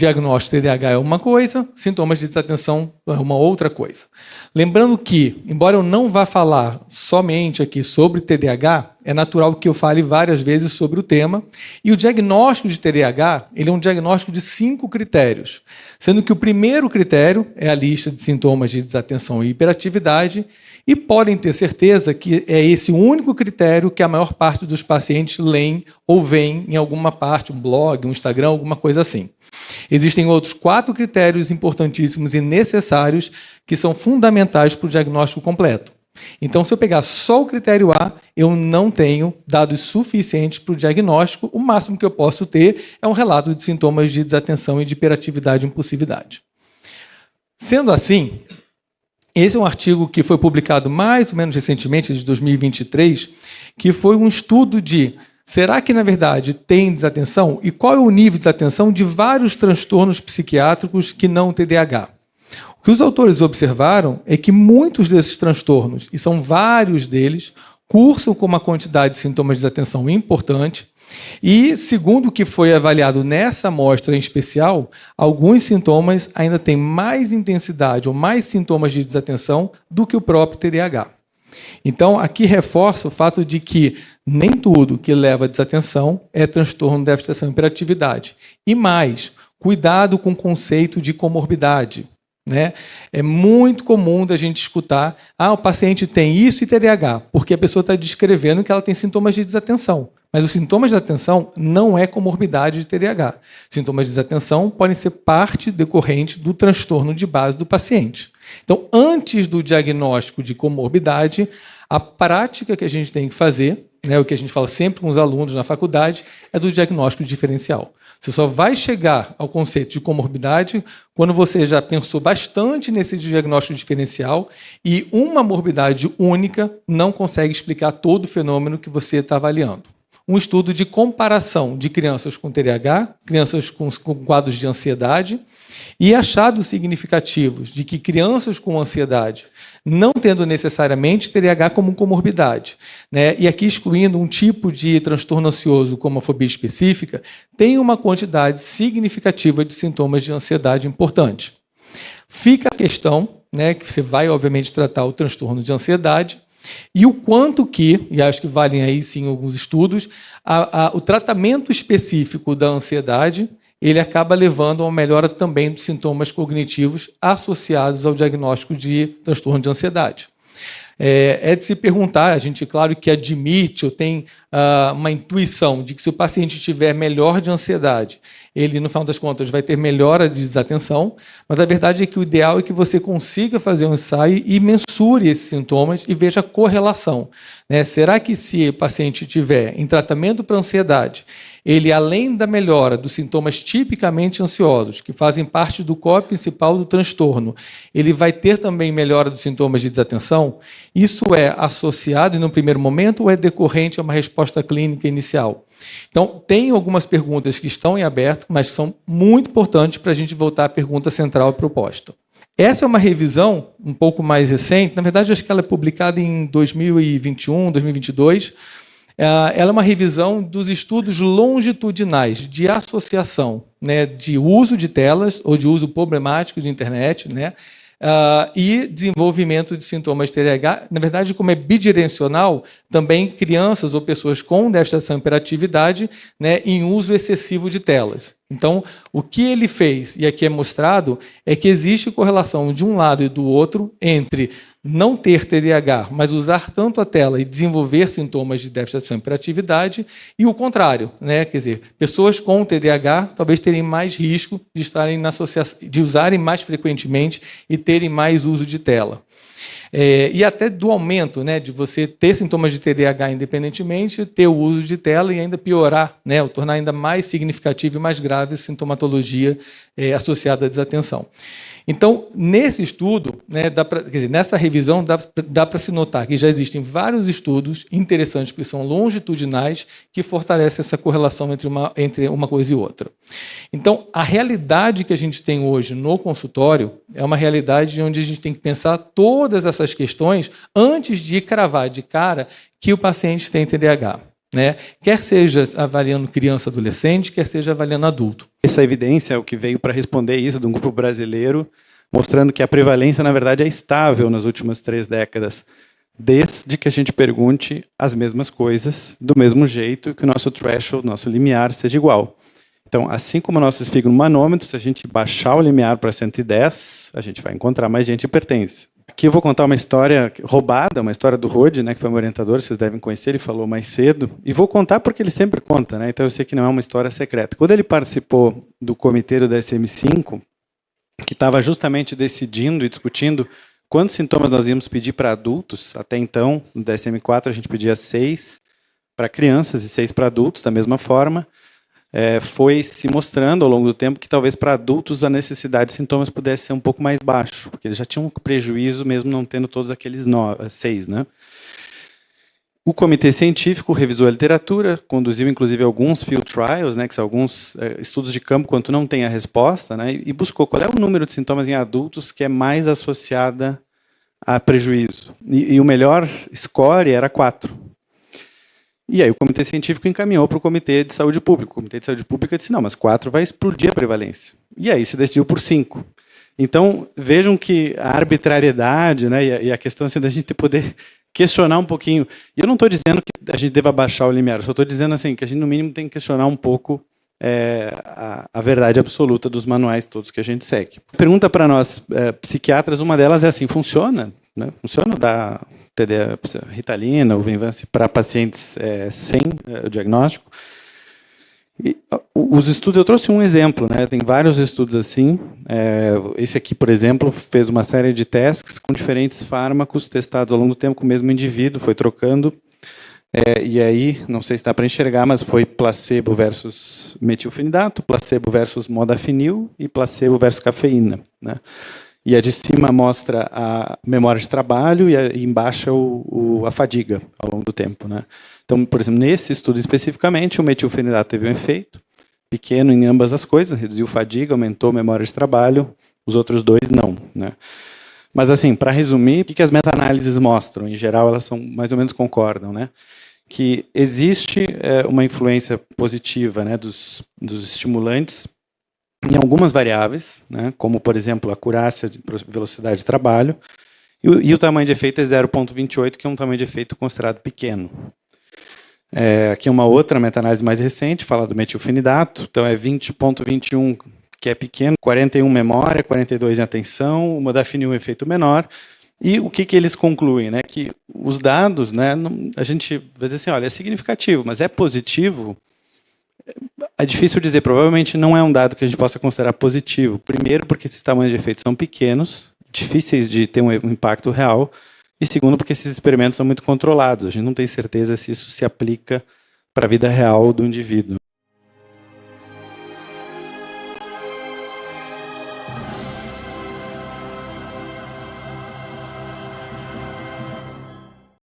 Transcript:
diagnóstico de TDAH é uma coisa, sintomas de desatenção é uma outra coisa. Lembrando que, embora eu não vá falar somente aqui sobre TDAH, é natural que eu fale várias vezes sobre o tema, e o diagnóstico de TDAH ele é um diagnóstico de 5 critérios, sendo que o primeiro critério é a lista de sintomas de desatenção e hiperatividade, e podem ter certeza que é esse o único critério que a maior parte dos pacientes leem ou veem em alguma parte, um blog, um Instagram, alguma coisa assim. Existem outros 4 critérios importantíssimos e necessários que são fundamentais para o diagnóstico completo. Então, se eu pegar só o critério A, eu não tenho dados suficientes para o diagnóstico. O máximo que eu posso ter é um relato de sintomas de desatenção e de hiperatividade e impulsividade. Sendo assim, esse é um artigo que foi publicado mais ou menos recentemente, de 2023, que foi um estudo de será que, na verdade, tem desatenção? E qual é o nível de desatenção de vários transtornos psiquiátricos que não TDAH? O que os autores observaram é que muitos desses transtornos, e são vários deles, cursam com uma quantidade de sintomas de desatenção importante, e, segundo o que foi avaliado nessa amostra em especial, alguns sintomas ainda têm mais intensidade ou mais sintomas de desatenção do que o próprio TDAH. Então, aqui reforça o fato de que nem tudo que leva a desatenção é transtorno de déficit de atenção e hiperatividade. E mais, cuidado com o conceito de comorbidade. Né? É muito comum da gente escutar o paciente tem isso e TDAH, porque a pessoa está descrevendo que ela tem sintomas de desatenção. Mas os sintomas de desatenção não é comorbidade de TDAH. Sintomas de desatenção podem ser parte decorrente do transtorno de base do paciente. Então, antes do diagnóstico de comorbidade, a prática que a gente tem que fazer, né, o que a gente fala sempre com os alunos na faculdade, é do diagnóstico diferencial. Você só vai chegar ao conceito de comorbidade quando você já pensou bastante nesse diagnóstico diferencial e uma morbidade única não consegue explicar todo o fenômeno que você está avaliando. Um estudo de comparação de crianças com TDAH, crianças com quadros de ansiedade, e achados significativos de que crianças com ansiedade, não tendo necessariamente TDAH como comorbidade, né, e aqui excluindo um tipo de transtorno ansioso como a fobia específica, tem uma quantidade significativa de sintomas de ansiedade importante. Fica a questão, né, que você vai, obviamente, tratar o transtorno de ansiedade, e o quanto que, e acho que valem aí sim alguns estudos, o tratamento específico da ansiedade, ele acaba levando a uma melhora também dos sintomas cognitivos associados ao diagnóstico de transtorno de ansiedade. É de se perguntar, a gente, claro que admite ou tem uma intuição de que se o paciente tiver melhor de ansiedade, ele, no final das contas, vai ter melhora de desatenção, mas a verdade é que o ideal é que você consiga fazer um ensaio e mensure esses sintomas e veja a correlação. Né? Será que se o paciente tiver em tratamento para ansiedade, ele, além da melhora dos sintomas tipicamente ansiosos, que fazem parte do core principal do transtorno, ele vai ter também melhora dos sintomas de desatenção? Isso é associado, no primeiro momento, ou é decorrente a uma resposta clínica inicial? Então, tem algumas perguntas que estão em aberto, mas que são muito importantes para a gente voltar à pergunta central proposta. Essa é uma revisão um pouco mais recente, na verdade, acho que ela é publicada em 2021, 2022, ela é uma revisão dos estudos longitudinais de associação, né, de uso de telas ou de uso problemático de internet, né, e desenvolvimento de sintomas de TDAH. Na verdade, como é bidirecional, também crianças ou pessoas com déficit de atenção e hiperatividade, né, em uso excessivo de telas. Então, o que ele fez, e aqui é mostrado, é que existe correlação de um lado e do outro entre não ter TDAH, mas usar tanto a tela e desenvolver sintomas de déficit de atenção e hiperatividade, e o contrário, né? Quer dizer, pessoas com TDAH talvez terem mais risco de estarem na associação, de usarem mais frequentemente e terem mais uso de tela. E até do aumento, né, de você ter sintomas de TDAH independentemente, ter o uso de tela e ainda piorar, né, ou tornar ainda mais significativo e mais grave a sintomatologia associada à desatenção. Então, nesse estudo, né, nessa revisão, dá para se notar que já existem vários estudos interessantes, que são longitudinais, que fortalecem essa correlação entre uma coisa e outra. Então, a realidade que a gente tem hoje no consultório é uma realidade onde a gente tem que pensar todas essas questões antes de cravar de cara que o paciente tem TDAH. né? Quer seja avaliando criança, adolescente, quer seja avaliando adulto. Essa evidência é o que veio para responder isso de um grupo brasileiro, mostrando que a prevalência, na verdade, é estável nas últimas 3 décadas, desde que a gente pergunte as mesmas coisas, do mesmo jeito, e que o nosso threshold, nosso limiar, seja igual. Então, assim como o nosso esfigmomanômetro, se a gente baixar o limiar para 110, a gente vai encontrar mais gente hipertensa. Aqui eu vou contar uma história roubada, uma história do Rod, né, que foi meu orientador, vocês devem conhecer, ele falou mais cedo. E vou contar porque ele sempre conta, né, então eu sei que não é uma história secreta. Quando ele participou do comitê do DSM-5, que estava justamente decidindo e discutindo quantos sintomas nós íamos pedir para adultos, até então, no DSM-4 a gente pedia 6 para crianças e 6 para adultos, da mesma forma, foi se mostrando ao longo do tempo que talvez para adultos a necessidade de sintomas pudesse ser um pouco mais baixo, porque eles já tinham um prejuízo mesmo não tendo todos aqueles 6, né? O comitê científico revisou a literatura, conduziu inclusive alguns field trials, né, que são alguns estudos de campo quando não tem a resposta, né, e buscou qual é o número de sintomas em adultos que é mais associada a prejuízo. E o melhor score era 4. E aí o comitê científico encaminhou para o comitê de saúde pública. O comitê de saúde pública disse, não, mas 4 vai explodir a prevalência. E aí se decidiu por 5. Então, vejam que a arbitrariedade, né, e a questão assim, da gente poder questionar um pouquinho. E eu não estou dizendo que a gente deva baixar o limiar, eu só estou dizendo assim, que a gente, no mínimo, tem que questionar um pouco a verdade absoluta dos manuais todos que a gente segue. Pergunta para nós, psiquiatras, uma delas é assim, funciona? Né? Funciona dar Ritalina ou Venvance para pacientes sem o diagnóstico? E, os estudos, eu trouxe um exemplo, né? Tem vários estudos assim. Esse aqui, por exemplo, fez uma série de testes com diferentes fármacos testados ao longo do tempo com o mesmo indivíduo, foi trocando. E aí, não sei se dá para enxergar, mas foi placebo versus metilfenidato, placebo versus modafinil e placebo versus cafeína, né? E a de cima mostra a memória de trabalho e embaixo a fadiga ao longo do tempo, né? Então, por exemplo, nesse estudo especificamente, o metilfenidato teve um efeito pequeno em ambas as coisas, reduziu fadiga, aumentou a memória de trabalho, os outros 2 não, né? Mas, assim, para resumir, o que as meta-análises mostram? Em geral, elas são mais ou menos concordam, né? Que existe uma influência positiva, né, dos estimulantes em algumas variáveis, né, como, por exemplo, a acurácia de velocidade de trabalho, e o tamanho de efeito é 0,28, que é um tamanho de efeito considerado pequeno. Aqui uma outra meta-análise mais recente, fala do metilfenidato, então é 20,21, que é pequeno, 41 memória, 42 em atenção, o modafinil um efeito menor. E o que eles concluem? Né? Que os dados, né, a gente vai dizer assim, olha, é significativo, mas é positivo? É difícil dizer, provavelmente não é um dado que a gente possa considerar positivo. Primeiro, porque esses tamanhos de efeito são pequenos, difíceis de ter um impacto real. E segundo, porque esses experimentos são muito controlados. A gente não tem certeza se isso se aplica para a vida real do indivíduo.